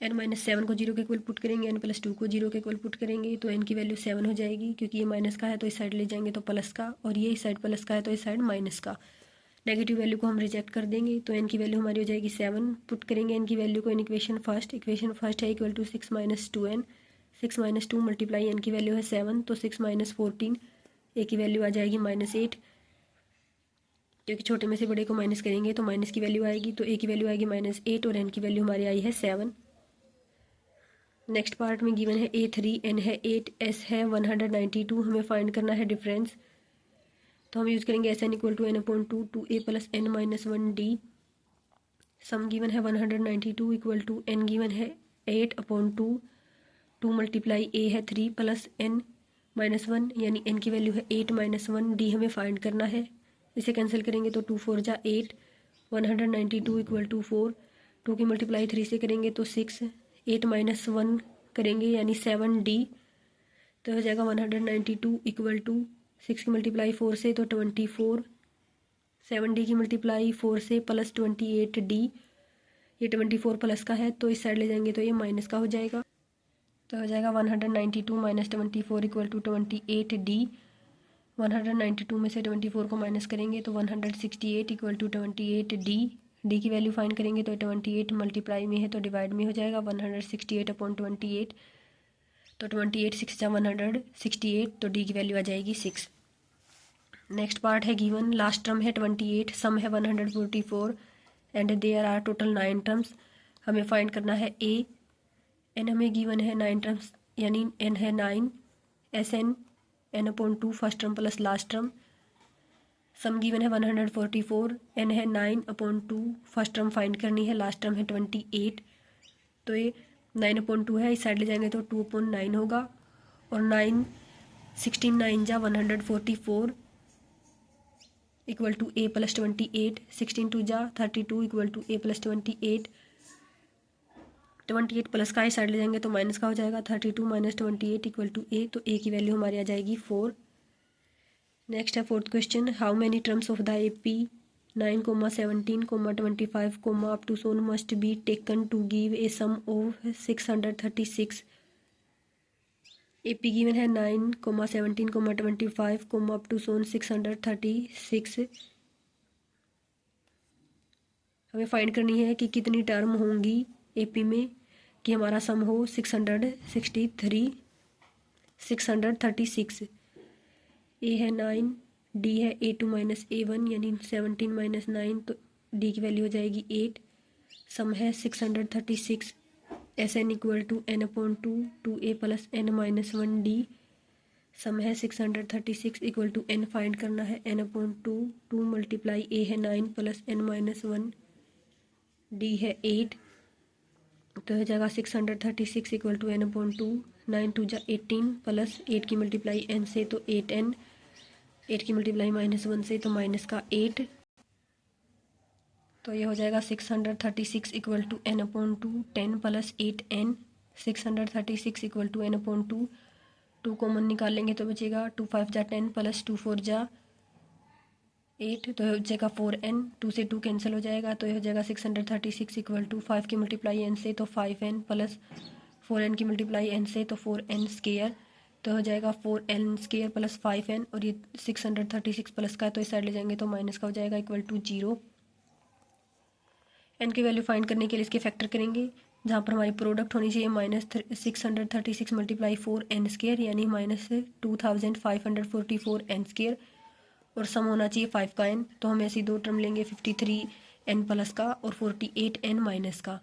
A: n minus 7 को 0 के इक्वल पुट करेंगे, n प्लस 2 को 0 के इक्वल पुट करेंगे तो n की वैल्यू 7 हो जाएगी, क्योंकि ये माइनस का है तो इस साइड ले जाएंगे तो प्लस का, और ये इस साइड प्लस का है तो इस साइड माइनस का। नेगेटिव वैल्यू को हम रिजेक्ट कर देंगे तो n की वैल्यू हमारी हो जाएगी 7। पुट करेंगे n की वैल्यू को इन इक्वेशन फर्स्ट है equal to 6 minus 2n। 6 minus 2 multiply n की वैल्यू है 7 तो 6 माइनस 14, a की वैल्यू आ जाएगी माइनस 8, क्योंकि छोटे में से बड़े को माइनस करेंगे तो माइनस की वैल्यू आएगी, तो a की वैल्यू आएगी माइनस 8 और n की वैल्यू हमारी आई है 7। नेक्स्ट पार्ट में गिवन है a3, n है 8, s है 192, हमें फाइंड करना है डिफरेंस। तो हम यूज़ करेंगे S N equal to n upon 2a plus n minus 1d। Sum given है 192 इक्वल टू n गिवन है 8 अपॉन 2 मल्टीप्लाई a है 3 प्लस n माइनस 1, यानी n की वैल्यू है 8 माइनस 1d हमें फाइंड करना है। इसे कैंसिल करेंगे तो 2 4 जा 8, 192 इक्वल टू 4, 2 की मल्टीप्लाई 3 से करेंगे तो 6, 8 माइनस 1 करेंगे यानी 7d, तो हो जाएगा 192 इक्वल टू 6 की मल्टीप्लाई 4 से तो 24, 7d की मल्टीप्लाई 4 से प्लस 28d, ये 24 प्लस का है तो इस साइड ले जाएंगे तो ये माइनस का हो जाएगा। तो हो जाएगा 192 माइनस 24 इक्वल टू 28d। 192 में से 24 को माइनस करेंगे तो 168 इक्वल टू 28d। डी की वैल्यू फाइंड करेंगे तो 28 मल्टीप्लाई में है तो डिवाइड में हो जाएगा 168 अपॉन 28, तो 28 6 जा 168, तो डी की वैल्यू आ जाएगी 6। नेक्स्ट पार्ट है गिवन, लास्ट टर्म है 28, सम है 144 and there are total 9 terms. हमें फाइंड करना है ए, एन हमें गिवन है 9 टर्म्स यानी एन है 9, S N n upon 2 first term plus last term. Sum given है 144, n है 9 अपॉन 2 फर्स्ट टर्म फाइंड करनी है, लास्ट टर्म है 28, तो ये 9 अपॉन 2 है, इस साइड ले जाएंगे तो 2 अपॉन 9 होगा, और 9 16 9 जा 144 इक्वल टू a प्लस 28, 16 2 जा 32 equal to a plus 28, 28 plus का इस साइड ले जाएंगे तो माइनस का हो जाएगा, 32 माइनस 28 इक्वल टू a, तो a की वैल्यू हमारी आ जाएगी 4। नेक्स्ट है fourth question, how many terms of the AP 9, 17, 25, up to so on must be taken to give a sum of 636। AP given है 9, 17, 25, अप टू सोन 636। हमें फाइंड करनी है कि कितनी टर्म होंगी AP में कि हमारा सम हो 636। ए है 9, डी है A2 माइनस A1 यानी 17 माइनस 9, तो डी की वैल्यू हो जाएगी 8। सम है 636, S N equal to n upon 2a plus n minus 1d। Sum है 636 इक्वल टू n फाइंड करना है n अपॉन 2 मल्टीप्लाई a है 9 प्लस n माइनस 1, d है 8, तो हो जाएगा 636 इक्वल टू n अपॉन 2, 9 2 जा 18 प्लस 8 की मल्टीप्लाई n से तो 8n, 8 की मल्टीप्लाई माइनस 1 से तो माइनस का 8, तो ये हो जाएगा 636 इक्वल टू n अपॉन 2, 10 प्लस 8n, 636 equal to n upon 2 common निकाल लेंगे तो बचेगा 2 5 जा 10 प्लस 2 4 जा 8, तो हो जाएगा 4n, 2 से 2 कैंसिल हो जाएगा, तो ये हो जाएगा 636 इक्वल टू 5 की मल्टीप्लाई n से तो 5n प्लस 4n की मल्टीप्लाई n से तो 4n स्केयर, तो हो जाएगा 4n स्केयर प्लस 5n, और ये 636 प्लस का है तो इस साइड ले जाएंगे तो माइनस का हो जाएगा इक्वल टू 0। n की वैल्यू फाइंड करने के लिए इसके फैक्टर करेंगे, जहाँ पर हमारी प्रोडक्ट होनी चाहिए माइनस 636 मल्टीप्लाई 4n स्केयर यानी माइनस 2544 n स्केयर, और सम होना चाहिए 5 का n, तो हम ऐसी दो टर्म लेंगे 53 एन प्लस का और 48 एन माइनस का।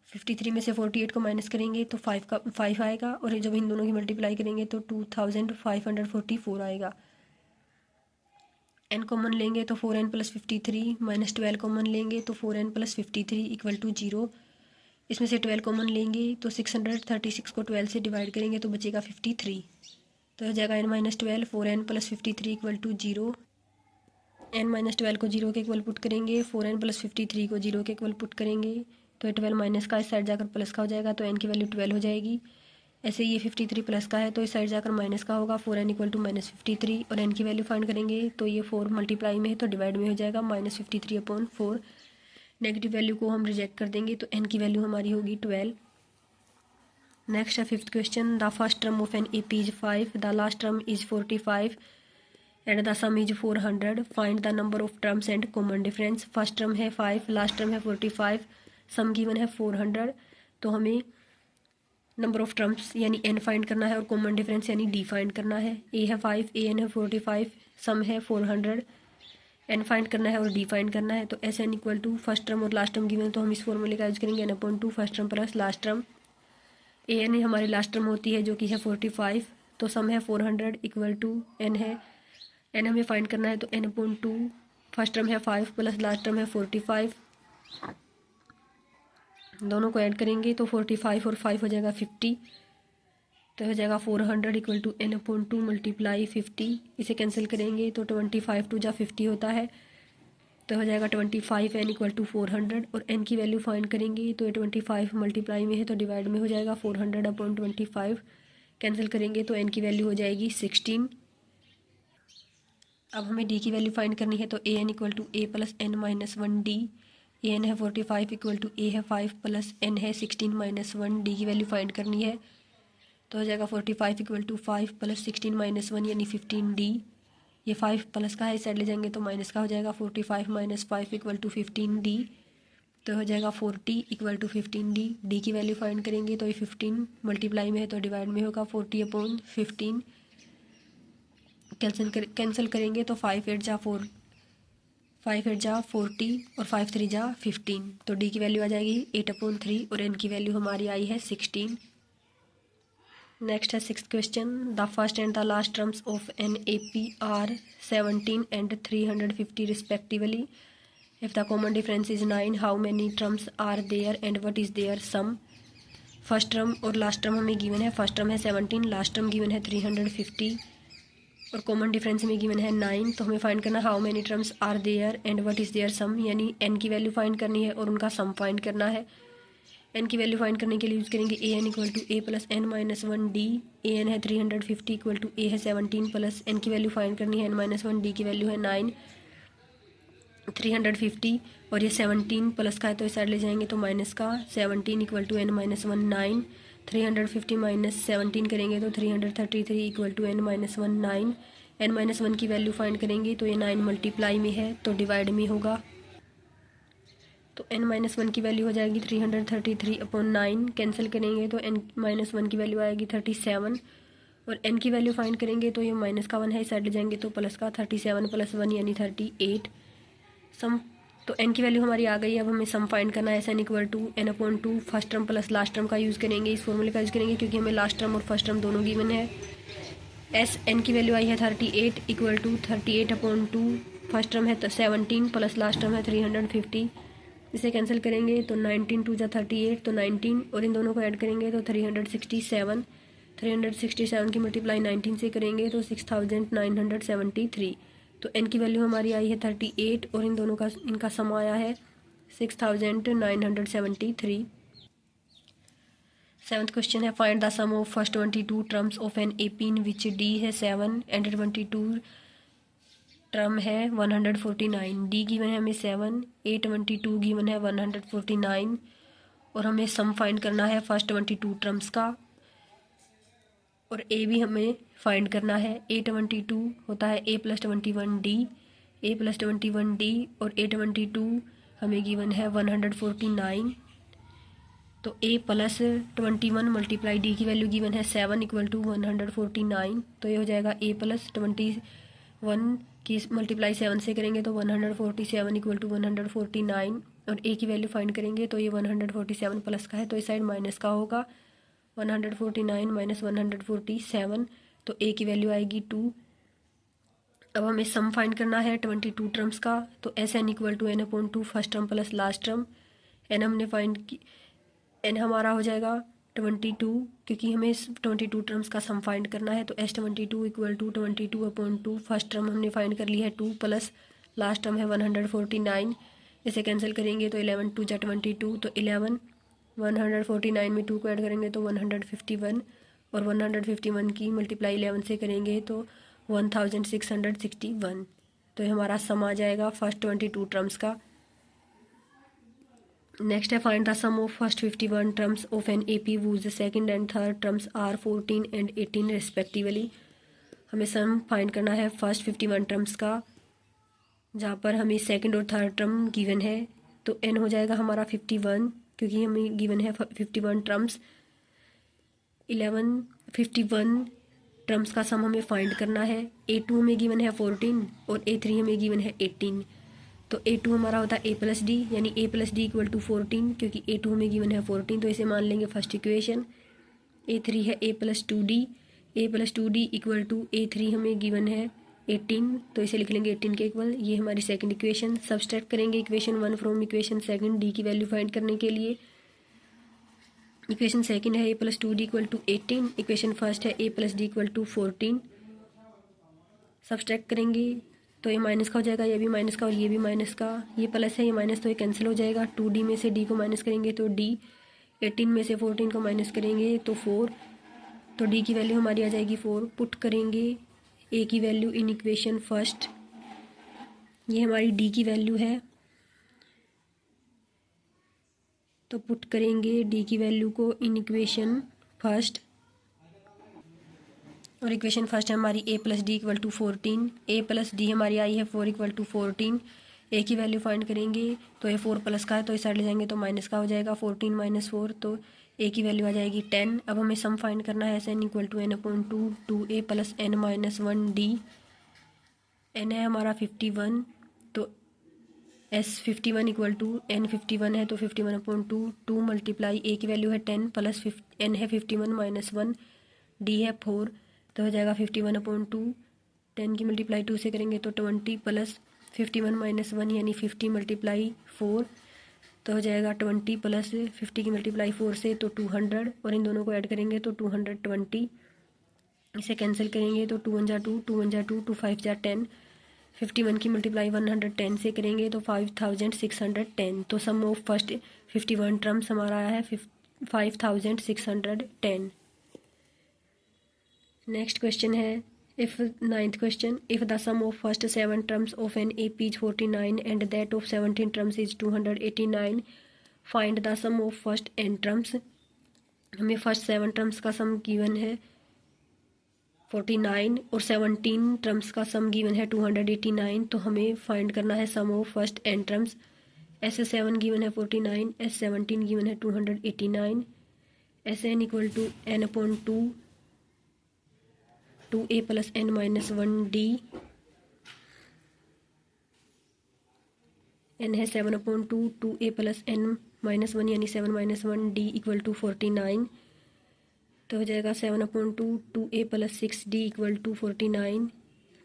A: 53 में से 48 को माइनस करेंगे तो 5 आएगा, और जब इन दोनों की मल्टीप्लाई करेंगे तो 2544 आएगा। एन कॉमन लेंगे तो 4n प्लस 53 माइनस 12 कॉमन लेंगे तो 4n प्लस 53 इक्वल टू 0। इसमें से 12 कॉमन लेंगे तो 636 को 12 से डिवाइड करेंगे तो बचेगा 53। तो हो जाएगा n-12 4n plus 53 equal to 0। n-12 को 0 के इक्वल पुट करेंगे, 4n प्लस 53 को 0 के इक्वल पुट करेंगे तो 12 माइनस का इस साइड जाकर प्लस का हो जाएगा तो n की वैल्यू 12 हो जाएगी। ऐसे ये 53 प्लस का है तो इस साइड जाकर माइनस का होगा, 4n इक्वल टू माइनस 53, और n की वैल्यू फाइंड करेंगे तो ये 4 मल्टीप्लाई में है तो डिवाइड में हो जाएगा -53/4। नेगेटिव वैल्यू को हम रिजेक्ट कर देंगे तो n की वैल्यू हमारी होगी 12। नेक्स्ट है 5th question. The first term of an AP is 5, the last term is 45 and the sum is 400। Find the number of terms and common difference. First term है 5, last term है 45, सम given है 400। तो हमें number of terms यानी n find करना है और common difference यानी d फाइंड करना है। a है 5, an है 45, सम है 400, n फाइंड करना है और d फाइंड करना है। तो Sn equal to first term और लास्ट टर्म गिवन तो हम इस फॉर्मूले का यूज करेंगे n/2 first term plus last term. an हमारी लास्ट टर्म होती है जो कि है 45, तो सम है 400 इक्वल टू n है, n हमें फाइंड करना है तो n/2 फर्स्ट टर्म है 5 प्लस लास्ट टर्म है 45, दोनों को ऐड करेंगे तो 45 और 5 हो जाएगा 50। तो हो जाएगा 400 इक्वल टू n/2 मल्टीप्लाई 50। इसे कैंसिल करेंगे तो 25 2 जा 50 होता है, तो हो जाएगा 25 n इक्वल टू 400, और n की वैल्यू फाइंड करेंगे तो 25 मल्टीप्लाई में है तो डिवाइड में हो जाएगा 400/25। कैंसिल करेंगे तो n की वैल्यू हो जाएगी 16। अब हमें d की वैल्यू फाइंड करनी है तो an equal to a plus n minus 1d। an है 45 इक्वल टू a है 5 प्लस n है 16 माइनस 1, d की वैल्यू फाइंड करनी है तो हो जाएगा 45 इक्वल टू 5 प्लस 16 माइनस 1 यानी 15d। ये 5 प्लस का है, इस साइड ले जाएंगे तो माइनस का हो जाएगा, 45 माइनस 5 इक्वल टू 15d। तो हो जाएगा 40 इक्वल टू 15d। d की वैल्यू फाइंड करेंगे तो ये 15 मल्टीप्लाई में है तो डिवाइड में होगा 40/15। कैंसिल करेंगे तो 5 8 जा 40 और 5 3 जा 15, तो d की वैल्यू आ जाएगी 8/3 और n की वैल्यू हमारी आई है 16। नेक्स्ट है 6th question. The first and the last terms of an AP are 17 and 350 respectively. If the common difference is 9, how many terms are there and what is their sum. First term और last term हमें given है, first term है 17, last term given है 350 और common difference में given है 9। तो हमें फाइंड करना how many terms are there and what is their sum, यानी n की वैल्यू फाइंड करनी है और उनका सम फाइंड करना है। n की वैल्यू फाइंड करने के लिए यूज करेंगे an equal to a plus n minus 1d। an है 350 इक्वल टू a है 17 प्लस n की वैल्यू फाइंड करनी है n माइनस 1, d की वैल्यू है 9। 350 और ये 17 प्लस का है तो इस साइड ले जाएंगे तो माइनस का, 17 equal to n minus 1 9। 350 minus 17 करेंगे तो 333 equal to n minus 1 9। n minus 1 की वैल्यू फाइंड करेंगे तो ये 9 मल्टीप्लाई में है तो डिवाइड में होगा, तो n माइनस 1 की वैल्यू हो जाएगी 333/9। कैंसिल करेंगे तो n माइनस 1 की वैल्यू आएगी 37 और n की वैल्यू फाइंड करेंगे तो ये माइनस का 1 है, इस साइड ले जाएंगे तो प्लस का, 37 प्लस 1 यानी 38। सम तो n की वैल्यू हमारी आ गई। अब हमें सम फाइंड करना है। Sn equal to n/2 first term plus last term का यूज़ करेंगे, इस फॉर्मूले का यूज़ करेंगे क्योंकि हमें लास्ट टर्म और फर्स्ट टर्म दोनों गिवन है। Sn की वैल्यू आई है 38 इक्वल टू 38/2, फर्स्ट टर्म है 17 प्लस लास्ट टर्म है 350। इसे कैंसिल करेंगे तो 19 2 जा 38 तो 19 और इन दोनों को ऐड करेंगे तो 367। 367 की मल्टीप्लाई 19 से करेंगे तो 6973। तो n की वैल्यू हमारी आई है 38 और इन दोनों का इनका सम आया है 6973। 7th क्वेश्चन है find the sum of first 22 terms of an AP in which d है 7 एंड 22 टर्म है 149। d गिवन है हमें 7, a 22 गिवन है 149 और हमें सम फाइंड करना है फर्स्ट 22 टर्म्स का और a भी हमें फाइंड करना है। a 22 होता है a plus 21d, a plus 21d और a 22 हमें गिवन है 149। तो a प्लस 21 मल्टीप्लाई d की वैल्यू गिवन है 7 इक्वल टू 149, तो ये हो जाएगा a प्लस 21 कि मल्टीप्लाई 7 से करेंगे तो 147 इक्वल टू 149, और ए की वैल्यू फाइंड करेंगे तो ये 147 प्लस का है तो इस साइड माइनस का होगा, 149 माइनस 147, तो ए की वैल्यू आएगी 2। अब हमें सम फाइंड करना है 22 टर्म्स का, तो S N equal to N upon 2 first term plus last term. N हमने फाइंड की, एन हमारा हो जाएगा 22, क्योंकि हमें 22 टर्म्स का सम फाइंड करना है, तो S 22 equal to 22 upon 2 first term हमने फाइंड कर ली है 2 प्लस लास्ट टर्म है 149, इसे कैंसिल करेंगे तो 11 2 जा 22, तो 11 149 में 2 को ऐड करेंगे तो 151, और 151 की मल्टीप्लाई 11 से करेंगे तो 1661, तो ये हमारा सम आ जाएगा फर्स्ट 22 टर्म्स का। नेक्स्ट है find the sum of first 51 terms of an AP whose second and third terms are 14 and 18 respectively. हमें सम फाइंड करना है फर्स्ट 51 टर्म्स का, जहाँ पर हमें सेकंड और थर्ड टर्म गिवन है, तो एन हो जाएगा हमारा 51, क्योंकि हमें गिवन है 51 टर्म्स। 51 टर्म्स का सम हमें फाइंड करना है। A2 हमें गिवन है 14 और A3 हमें गिवन है 18, तो A2 हमारा होता है A प्लस डी, यानी A plus D equal to 14, क्योंकि A2 हमें गिवन है 14, तो इसे मान लेंगे फर्स्ट इक्वेशन। A3 है A plus 2D, A plus 2D equal to A3 हमें गिवन है 18, तो इसे लिख लेंगे 18 के इक्वल। ये हमारी सेकंड इक्वेशन। सब्सट्रैक्ट करेंगे equation 1 from equation second, D की वैल्यू फाइंड करने के लिए। इक्वेशन सेकंड है A plus 2D equal to 18, equation first है A plus D equal to 14। Subtract करेंगे तो ये माइनस का हो जाएगा, ये भी माइनस का और ये भी माइनस का, ये प्लस है ये माइनस, तो ये कैंसिल हो जाएगा। 2D में से D को माइनस करेंगे तो D, 18 में से 14 को माइनस करेंगे तो 4, तो D की वैल्यू हमारी आ जाएगी 4। पुट करेंगे A की वैल्यू इन इक्वेशन फर्स्ट, ये हमारी D की वैल्यू है, तो पुट करेंगे D की वैल्यू को इन इक्वेशन फर्स्ट, और इक्वेशन फर्स्ट है हमारी A plus D equal to 14, A plus D हमारी आई है 4 इक्वल टू 14। A की वैल्यू फाइंड करेंगे तो ये 4 प्लस का है, तो इस साइड ले जाएंगे तो माइनस का हो जाएगा, 14 माइनस 4, तो A की वैल्यू आ जाएगी 10। अब हमें सम फाइंड करना है, S N equal to N upon 2 2A plus N minus 1D। N है हमारा 51, तो एस 51 इक्वल टू एन 51 है, तो 51 अपॉन 2 मल्टीप्लाई A की वैल्यू है 10 प्लस एन है 51 माइनस 1, D है 4, तो हो जाएगा 51 अपॉन 2, 10 की मल्टीप्लाई 2 से करेंगे तो 20 प्लस 51 माइनस 1 यानी 50 मल्टीप्लाई 4, तो हो जाएगा 20 प्लस 50 की मल्टीप्लाई 4 से तो 200, और इन दोनों को ऐड करेंगे तो 220, इसे कैंसिल करेंगे तो 2 1 जा 2, 2 1 जा 2, 2 5 जा 10, 51 की मल्टीप्लाई 110 से करेंगे तो 5610, तो सम ऑफ फर्स्ट 51 टर्म्स हमारा आया है 5610। नेक्स्ट क्वेश्चन है ninth question, if the sum of first 7 terms of an AP is 49 and that of 17 terms is 289, find the sum of first n terms. हमें फर्स्ट 7 टर्म्स का sum given है 49 और 17 terms का sum given है 289, तो हमें find करना है sum of first n terms. S7 given है 49, S17 गिवन है 289, Sn equal to n upon 2A plus n minus 1D, n है 7 upon 2A plus n minus 1 यानी 7 माइनस 1D इक्वल टू 49, तो हो जाएगा 7 upon 2A plus 6D equal to 49,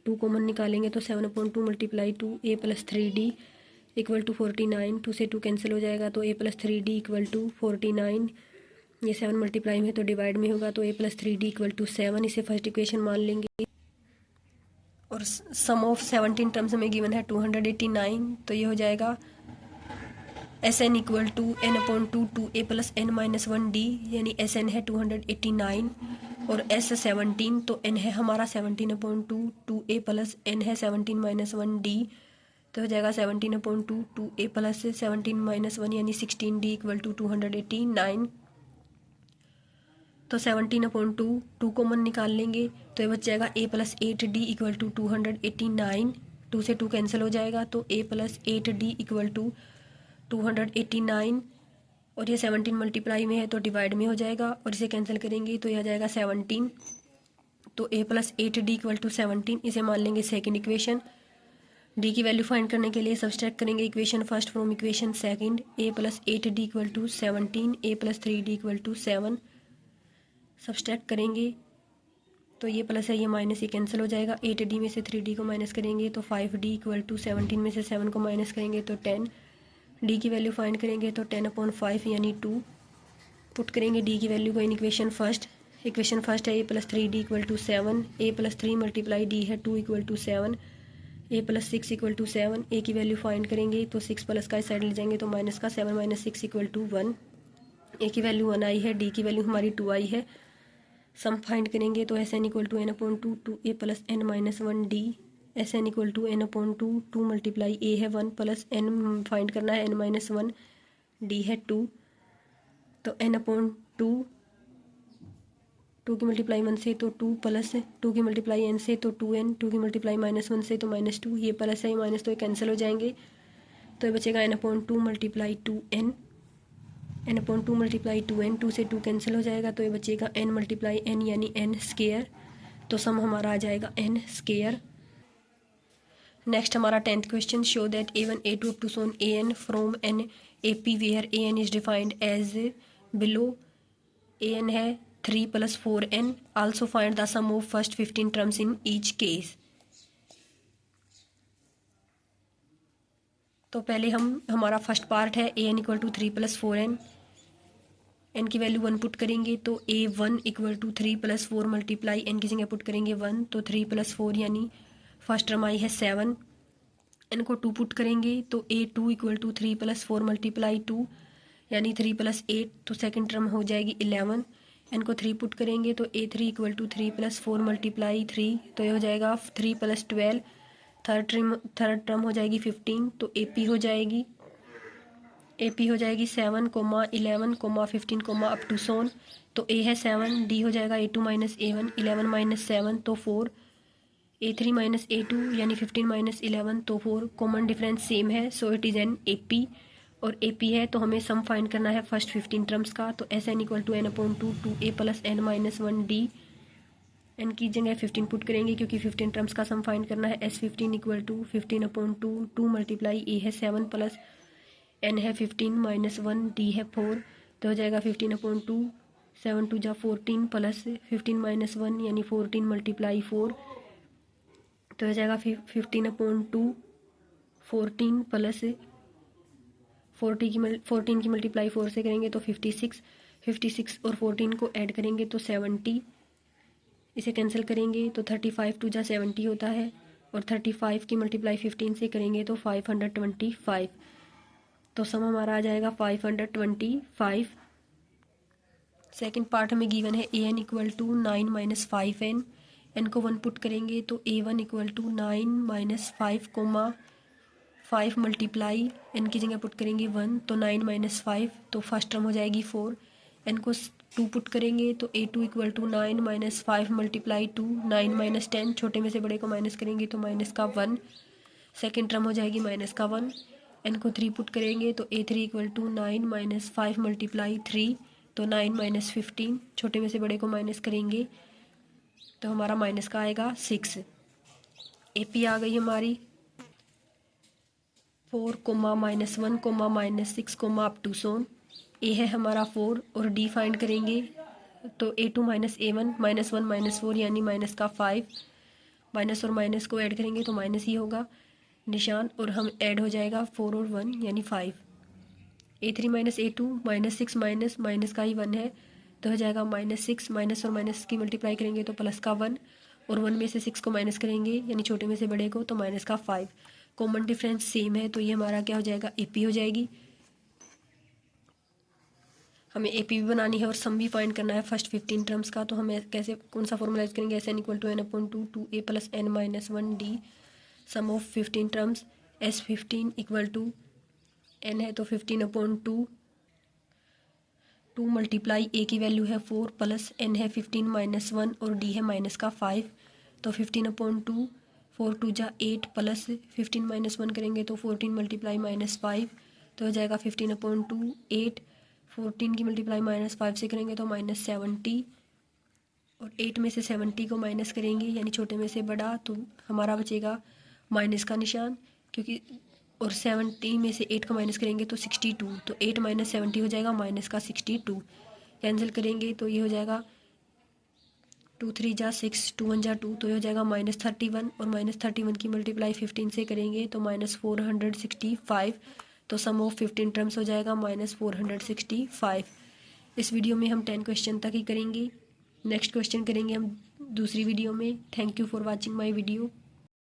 A: 2 common निकालेंगे तो 7 upon 2 multiply 2A plus 3D equal to 49, 2 से 2 cancel हो जाएगा तो A plus 3D equal to 49, ये 7 मल्टीप्लाई में तो डिवाइड में होगा तो A plus 3D equal to 7, इसे फर्स्ट इक्वेशन मान लेंगे। और सम ऑफ 17 टर्म्स में गिवन है 289, तो ये हो जाएगा Sn equal to n upon 2A plus n minus 1D, यानी Sn है 289 और S17 तो n है हमारा 17 अपॉन 2A प्लस n है 17 माइनस 1D, तो हो जाएगा 17 अपॉन 2A प्लस 17 माइनस 1 यानी 16D इक्वल टू 289, तो 17 अपॉन 2 कॉमन निकाल लेंगे तो ये बच जाएगा A plus 8D equal to 289, 2 से 2 कैंसिल हो जाएगा तो A plus 8D equal to 289, और ये 17 मल्टीप्लाई में है तो डिवाइड में हो जाएगा और इसे कैंसिल करेंगे तो यह आ जाएगा 17, तो A plus 8D equal to 17, इसे मान लेंगे सेकेंड इक्वेशन। डी की वैल्यू फाइंड करने के लिए सब्सट्रैक्ट करेंगे equation first from equation second. a + 8d = 17, a + 3d = 7। Subtract करेंगे तो ये प्लस है, ये माइनस, ये कैंसिल हो जाएगा। 8d में से 3d को माइनस करेंगे तो 5d = 17 में से 7 को माइनस करेंगे तो 10। डी की वैल्यू फाइंड करेंगे तो 10/5 यानी 2। पुट करेंगे डी की वैल्यू को इन इक्वेशन फर्स्ट है a + 3d = 7, a + 3 × d है 2 = 7, a + 6 = 7। a की वैल्यू फाइंड करेंगे तो 6 प्लस का इस साइड ले जाएंगे तो माइनस का, 7 - 6 = 1। a की वैल्यू 1 आई है, डी की वैल्यू हमारी 2 आई है। सम फाइंड करेंगे तो Sn = n/2 2a + n - 1d। Sn = n/2 2 × a है 1 प्लस n फाइंड करना है n - 1, d है 2, तो n/2 2 की मल्टीप्लाई 1 से तो 2 प्लस 2 की मल्टीप्लाई n से तो 2n, 2 की मल्टीप्लाई -1 से तो -2। ये प्लस है, ये माइनस तो ये कैंसिल हो जाएंगे तो ये बचेगा n/2 × 2n, n/2 × 2n, 2 से 2 कैंसिल हो जाएगा तो ये बचेगा n × n यानी n²। तो सम हमारा आ जाएगा n²। नेक्स्ट हमारा 10th question, show that a1 a2 up to so on an from an AP where an is defined as below. an है 3 + 4n। Also find the sum of first 15 terms in each case. तो पहले हमारा first part है an = 3 + 4n। n की value 1 put करेंगे तो a1 = 3 + 4 multiply n की जगह पुट करेंगे 1 तो 3 + 4 यानी फर्स्ट टर्म आई है 7। n को 2 पुट करेंगे तो a2 = 3 + 4 मल्टीप्लाई 2 यानी 3 + 8 तो सेकंड टर्म हो जाएगी 11। n को 3 पुट करेंगे तो a3 = 3 + 4 मल्टीप्लाई 3 तो ये हो जाएगा 3 + 12। थर्ड टर्म हो जाएगी 15 तो AP हो जाएगी 7, 11, 15, अप टू सोन। तो a है 7, d हो जाएगा a2 - a1, 11 - 7 तो 4, a3 - a2 यानी 15 - 11 तो 4। कॉमन डिफरेंस सेम है so it is an AP, और AP है तो हमें सम फाइंड करना है फर्स्ट 15 टर्म्स का। तो Sn = n/2 2a + n - 1d। n की जगह 15 पुट करेंगे क्योंकि 15 टर्म्स का सम फाइंड करना है। S15 = 15/2 2 × a है 7 प्लस n है 15 - 1 d है 4 तो हो जाएगा 15/2 7 × 2 = 14 प्लस 15 - 1 यानी 14 × 4 तो हो जाएगा 15/2 14 प्लस 14 की मल्टीप्लाई 4 से करेंगे तो 56 और 14 को ऐड करेंगे तो 70। इसे कैंसिल करेंगे तो 35 × 2 = 70 होता है, और 35 की मल्टीप्लाई 15 से करेंगे तो 525। तो सम हमारा आ जाएगा 525। सेकंड पार्ट हमें गिवन है an = 9 - 5n। n को 1 पुट करेंगे तो a1 = 9 - 5, 5 मल्टीप्लाई n की जगह पुट करेंगे 1 तो 9 - 5 तो फर्स्ट टर्म हो जाएगी 4। n को 2 पुट करेंगे तो a2 = 9 - 5 मल्टीप्लाई 2, 9 - 10, छोटे में से बड़े को माइनस करेंगे तो माइनस का 1, सेकेंड टर्म हो जाएगी माइनस का 1। n को 3 पुट करेंगे तो a3 = 9 - 5 मल्टीप्लाई 3 तो 9 - 15, छोटे में से बड़े को माइनस करेंगे तो हमारा माइनस का आएगा 6। AP आ गई हमारी 4, -1, -6, अप टू सोन। a है हमारा 4 और d फाइंड करेंगे तो a2 - a1 -1 - 4 यानी माइनस का 5। माइनस और माइनस को ऐड करेंगे तो माइनस ही होगा निशान, और हम ऐड हो जाएगा 4 और 1 यानी 5। a3 - a2 -6 माइनस का ही 1 है तो हो जाएगा -6, माइनस और माइनस की मल्टीप्लाई करेंगे तो प्लस का 1, और 1 में से 6 को माइनस करेंगे यानी छोटे में से बड़े को तो माइनस का 5। कॉमन डिफरेंस सेम है तो ये हमारा क्या हो जाएगा AP हो जाएगी। हमें AP भी बनानी है और सम भी फाइंड करना है फर्स्ट 15 टर्म्स का। तो हमें कैसे कौन सा फॉर्मूला यूज करेंगे, Sn = n/2 2a + n - 1d sum of 15 terms. S15 = n है तो 15/2 2 मल्टीप्लाई a की वैल्यू है 4 प्लस n है 15 - 1 और d है माइनस का 5 तो 15/2 4 × 2 = 8 प्लस 15 - 1 करेंगे तो 14 मल्टीप्लाई -5 तो हो जाएगा 15/2 8, 14 की मल्टीप्लाई -5 से करेंगे तो -70, और 8 में से 70 को माइनस करेंगे यानी छोटे में से बड़ा तो हमारा बचेगा माइनस का निशान, क्योंकि और 70 में से 8 का माइनस करेंगे तो 62, तो 8 माइनस 70 हो जाएगा माइनस का 62। कैंसिल करेंगे तो ये हो जाएगा 2 3 जा 6, 2 1 जा 2, तो ये हो जाएगा -31, और -31 की मल्टीप्लाई 15 से करेंगे तो -465, तो सम ऑफ 15 टर्म्स हो जाएगा -465। इस वीडियो में हम 10 क्वेश्चन तक ही करेंगे, नेक्स्ट क्वेश्चन करेंगे हम दूसरी वीडियो में। Thank you for watching my video.